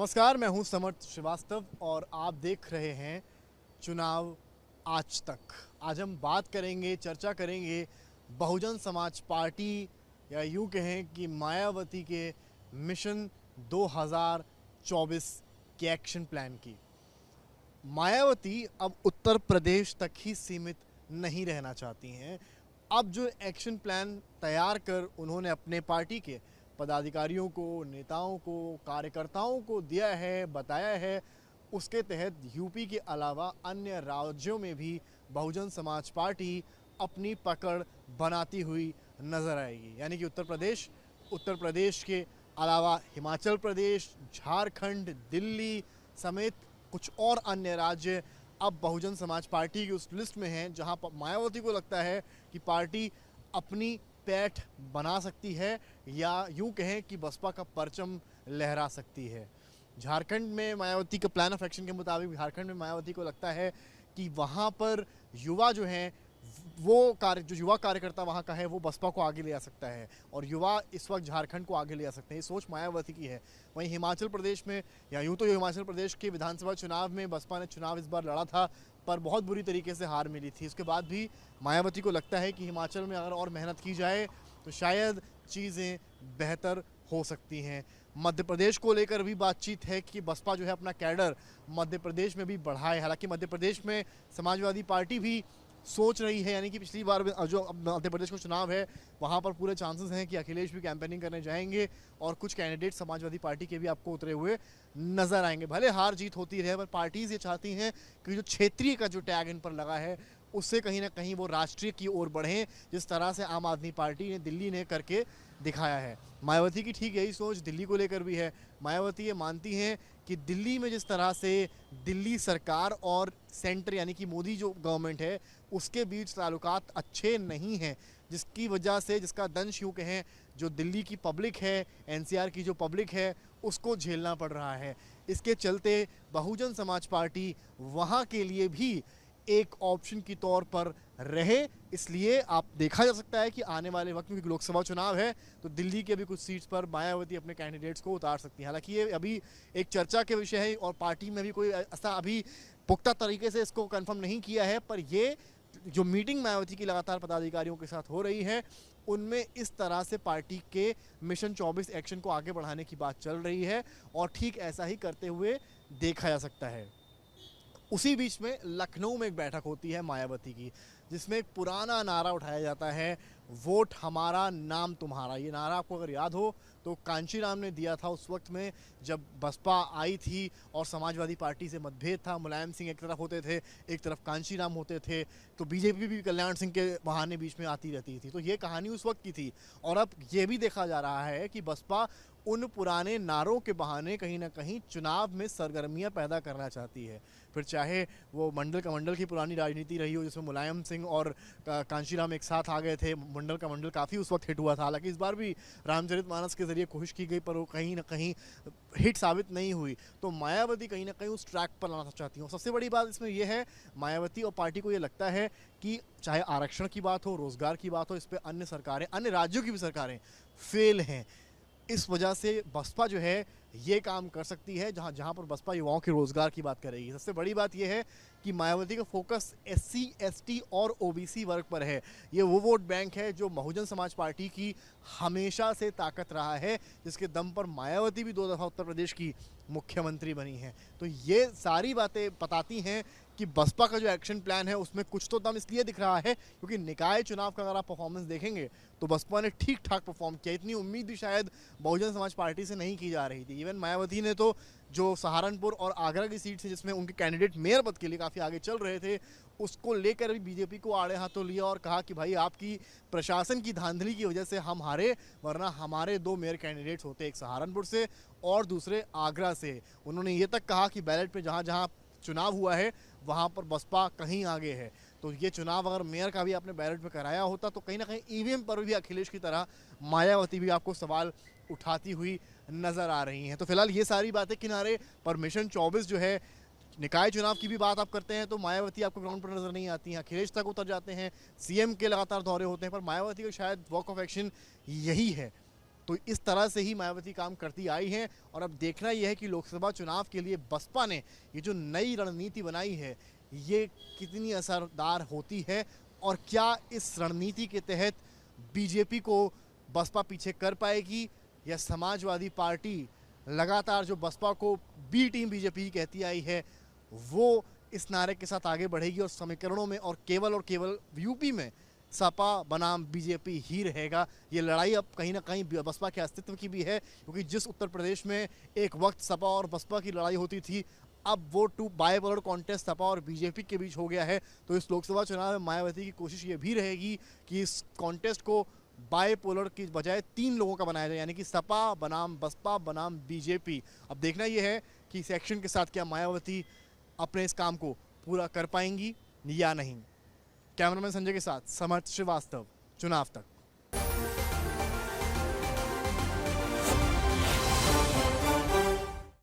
नमस्कार, मैं हूं समर्थ श्रीवास्तव और आप देख रहे हैं चुनाव आज तक। आज हम बात करेंगे, चर्चा करेंगे बहुजन समाज पार्टी या यूं कहें कि मायावती के मिशन 2024 के एक्शन प्लान की। मायावती अब उत्तर प्रदेश तक ही सीमित नहीं रहना चाहती हैं। अब जो एक्शन प्लान तैयार कर उन्होंने अपने पार्टी के पदाधिकारियों को, नेताओं को, कार्यकर्ताओं को दिया है, बताया है, उसके तहत यूपी के अलावा अन्य राज्यों में भी बहुजन समाज पार्टी अपनी पकड़ बनाती हुई नज़र आएगी। यानी कि उत्तर प्रदेश के अलावा हिमाचल प्रदेश, झारखंड, दिल्ली समेत कुछ और अन्य राज्य अब बहुजन समाज पार्टी की उस लिस्ट में हैं जहां मायावती को लगता है कि पार्टी अपनी पैठ बना सकती है या यूं कहें कि बसपा का परचम लहरा सकती है। झारखंड में मायावती के प्लान ऑफ एक्शन के मुताबिक झारखंड में मायावती को लगता है कि वहां पर युवा जो हैं जो युवा कार्यकर्ता वहाँ का है वो बसपा को आगे ले आ सकता है और युवा इस वक्त झारखंड को आगे ले आ सकते हैं। ये सोच मायावती की है। वहीं हिमाचल प्रदेश में या यूँ तो हिमाचल प्रदेश के विधानसभा चुनाव में बसपा ने चुनाव इस बार लड़ा था पर बहुत बुरी तरीके से हार मिली थी। उसके बाद भी मायावती को लगता है कि हिमाचल में अगर और मेहनत की जाए तो शायद चीज़ें बेहतर हो सकती हैं। मध्य प्रदेश को लेकर भी बातचीत है कि बसपा जो है अपना कैडर मध्य प्रदेश में भी बढ़ाए। हालांकि मध्य प्रदेश में समाजवादी पार्टी भी सोच रही है, यानी कि पिछली बार जो मध्य प्रदेश का चुनाव है वहाँ पर पूरे चांसेस हैं कि अखिलेश भी कैंपेनिंग करने जाएंगे और कुछ कैंडिडेट समाजवादी पार्टी के भी आपको उतरे हुए नजर आएंगे। भले हार जीत होती रहे पर पार्टीज ये चाहती हैं कि जो क्षेत्रीय का जो टैग इन पर लगा है उससे कहीं ना कहीं वो राष्ट्रीय की ओर बढ़ें, जिस तरह से आम आदमी पार्टी ने दिल्ली ने करके दिखाया है। मायावती की ठीक यही सोच दिल्ली को लेकर भी है। मायावती ये मानती हैं कि दिल्ली में जिस तरह से दिल्ली सरकार और सेंटर यानी कि मोदी जो गवर्नमेंट है उसके बीच ताल्लुकात अच्छे नहीं हैं, जिसकी वजह से जिसका दंश यूँ कहें जो दिल्ली की पब्लिक है, एनसीआर की जो पब्लिक है उसको झेलना पड़ रहा है। इसके चलते बहुजन समाज पार्टी वहाँ के लिए भी एक ऑप्शन की तौर पर रहे। इसलिए आप देखा जा सकता है कि आने वाले वक्त में लोकसभा चुनाव है तो दिल्ली के भी कुछ सीट्स पर मायावती अपने कैंडिडेट्स को उतार सकती है। हालांकि ये अभी एक चर्चा के विषय है और पार्टी में भी कोई ऐसा अभी पुख्ता तरीके से इसको कंफर्म नहीं किया है, पर ये जो मीटिंग मायावती की लगातार पदाधिकारियों के साथ हो रही है उनमें इस तरह से पार्टी के मिशन 24 एक्शन को आगे बढ़ाने की बात चल रही है और ठीक ऐसा ही करते हुए देखा जा सकता है। उसी बीच में लखनऊ में एक बैठक होती है मायावती की, जिसमें एक पुराना नारा उठाया जाता है, वोट हमारा नाम तुम्हारा। ये नारा आपको अगर याद हो तो कांशीराम ने दिया था उस वक्त में जब बसपा आई थी और समाजवादी पार्टी से मतभेद था। मुलायम सिंह एक तरफ होते थे, एक तरफ कांशीराम होते थे, तो बीजेपी भी कल्याण सिंह के बहाने बीच में आती रहती थी। तो ये कहानी उस वक्त की थी और अब ये भी देखा जा रहा है कि बसपा उन पुराने नारों के बहाने कहीं ना कहीं चुनाव में सरगर्मियां पैदा करना चाहती है। फिर चाहे वो मंडल का मंडल की पुरानी राजनीति रही हो जिसमें मुलायम सिंह और कांशीराम एक साथ आ गए थे, मंडल का मंडल काफ़ी उस वक्त हिट हुआ था। हालांकि इस बार भी रामचरितमानस के जरिए कोशिश की गई पर वो कहीं ना कहीं हिट साबित नहीं हुई। तो मायावती कहीं ना कहीं उस ट्रैक पर लाना चाहती हूँ। सबसे बड़ी बात इसमें यह है मायावती और पार्टी को ये लगता है कि चाहे आरक्षण की बात हो, रोजगार की बात हो, इस पर अन्य सरकारें, अन्य राज्यों की भी सरकारें फेल हैं। इस वजह से बसपा जो है ये काम कर सकती है जहां पर बसपा युवाओं के रोजगार की बात करेगी। सबसे बड़ी बात यह है कि मायावती का फोकस एससी, एसटी और ओबीसी वर्ग पर है। ये वो वोट बैंक है जो बहुजन समाज पार्टी की हमेशा से ताकत रहा है, जिसके दम पर मायावती भी 2 दफ़ा उत्तर प्रदेश की मुख्यमंत्री बनी है। तो ये सारी बातें बताती हैं कि बसपा का जो एक्शन प्लान है उसमें कुछ तो दम इसलिए दिख रहा है क्योंकि निकाय चुनाव का अगर आप परफॉर्मेंस देखेंगे तो बसपा ने ठीक ठाक परफॉर्म किया। इतनी उम्मीद भी शायद बहुजन समाज पार्टी से नहीं की जा रही थी। इवन मायावती ने तो जो सहारनपुर और आगरा की सीट से जिसमें उनके कैंडिडेट मेयर पद के लिए काफ़ी आगे चल रहे थे उसको लेकर भी बीजेपी को आड़े हाथों लिया और कहा कि भाई आपकी प्रशासन की धांधली की वजह से हम हारे, वरना हमारे 2 मेयर कैंडिडेट्स होते, एक सहारनपुर से और दूसरे आगरा से। उन्होंने ये तक कहा कि बैलेट में जहाँ जहाँ चुनाव हुआ है वहाँ पर बसपा कहीं आगे है। तो ये चुनाव अगर मेयर का भी आपने बैलेट में कराया होता तो कहीं ना कहीं ईवीएम पर भी अखिलेश की तरह मायावती भी आपको सवाल उठाती हुई नज़र आ रही हैं। तो फिलहाल ये सारी बातें किनारे पर मिशन 24 जो है निकाय चुनाव की भी बात आप करते हैं तो मायावती आपको ग्राउंड पर नजर नहीं आती हैं। अखिलेश तक उतर जाते हैं, सीएम के लगातार दौरे होते हैं, पर मायावती का शायद वॉक ऑफ एक्शन यही है। तो इस तरह से ही मायावती काम करती आई हैं और अब देखना यह है कि लोकसभा चुनाव के लिए बसपा ने ये जो नई रणनीति बनाई है ये कितनी असरदार होती है और क्या इस रणनीति के तहत बीजेपी को बसपा पीछे कर पाएगी या समाजवादी पार्टी लगातार जो बसपा को बी टीम बीजेपी कहती आई है वो इस नारे के साथ आगे बढ़ेगी और समीकरणों में और केवल यूपी में सपा बनाम बीजेपी ही रहेगा। ये लड़ाई अब कहीं ना कहीं बसपा के अस्तित्व की भी है क्योंकि जिस उत्तर प्रदेश में एक वक्त सपा और बसपा की लड़ाई होती थी अब वो टू बायपोलर कॉन्टेस्ट सपा और बीजेपी के बीच हो गया है। तो इस लोकसभा चुनाव में मायावती की कोशिश ये भी रहेगी कि इस कॉन्टेस्ट को बायपोलर की बजाय 3 लोगों का बनाया जाए, यानी कि सपा बनाम बसपा बनाम बीजेपी। अब देखना यह है कि इस एक्शन के साथ क्या मायावती अपने इस काम को पूरा कर पाएंगी या नहीं। कैमरामैन संजय के साथ समर्थ श्रीवास्तव, चुनाव तक।